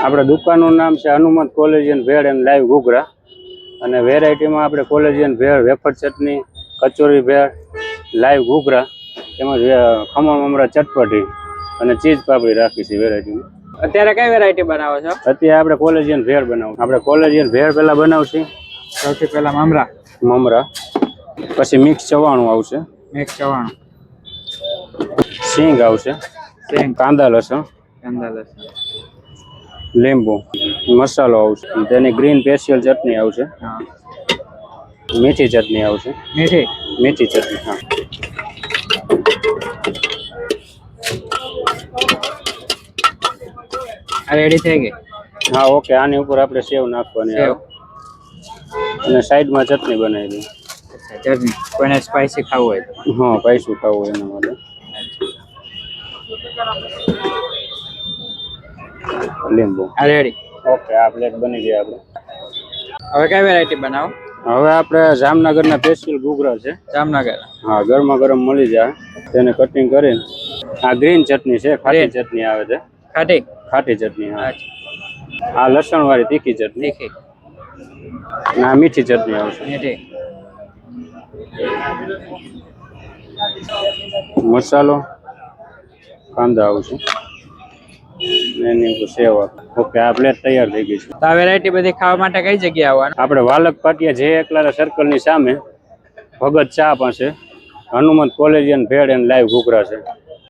આપણા દુકાનનું નામ છે Hanumant collegian bhel and live ghughra અને વેરાયટીમાં આપણે collegian bhel, wafer chutney, kachori bhel, live ghughra તેમજ ખમણ મમરા ચટપટી અને ચીઝ પાપડી રાખી છે વેરાયટીમાં. અત્યારે કઈ વેરાયટી બનાવો છો? અત્યારે આપણે કોલેજિયન ભેળ બનાવું. આપણે કોલેજિયન ભેળ પહેલા બનાવશું. સૌથી પહેલા મમરા, પછી મિક્સ ચવાણું આવશે, સિંગ આવશે, કાંદા લસણ, લીંબુ, મસાલો આવશે, તેની ગ્રીન સ્પેશિયલ ચટણી આવશે, મીઠી ચટણી આવશે, મીઠી ચટણી. હા, રેડી થઈ ગઈ. હા, ઓકે. આની ઉપર આપણે સેવ નાખવાની આવે અને સાઈડમાં ચટણી બનાવી દઈએ. ચટણી કોઈને સ્પાઈસી ખાવું હોય? હા, સ્પાઈસી ખાવું હોય એના માટે. લીંબુ. રેડી. ઓકે, આ પ્લેટ બની ગઈ આપણે. હવે કઈ વેરાયટી બનાવો? હવે આપણે જામનગરના સ્પેશિયલ ઘૂઘરા છે. જામનગર? હા, ગરમા ગરમ મળી જાય. તેને કટિંગ કરીને આ ગ્રીન ચટણી છે, ખાટી ચટણી આવે છે. ખાટી ચટણી. હા, આ લસણ વાળી તીખી ચટણી. આ મીઠી ચટણી આવશે. મસાલો, કાંદા આવશે, એની ઉપર સેવ. ઓકે, આ પ્લેટ તૈયાર થઈ ગઈ છે. તો આ વેરાયટી બધી ખાવા માટે કઈ જગ્યાએ આવવાનું? આપણે વાલક પાટિયા જે એકલારા સર્કલની સામે ભગત ચા પાસે Hanumant collegian bhel and live ghughra છે.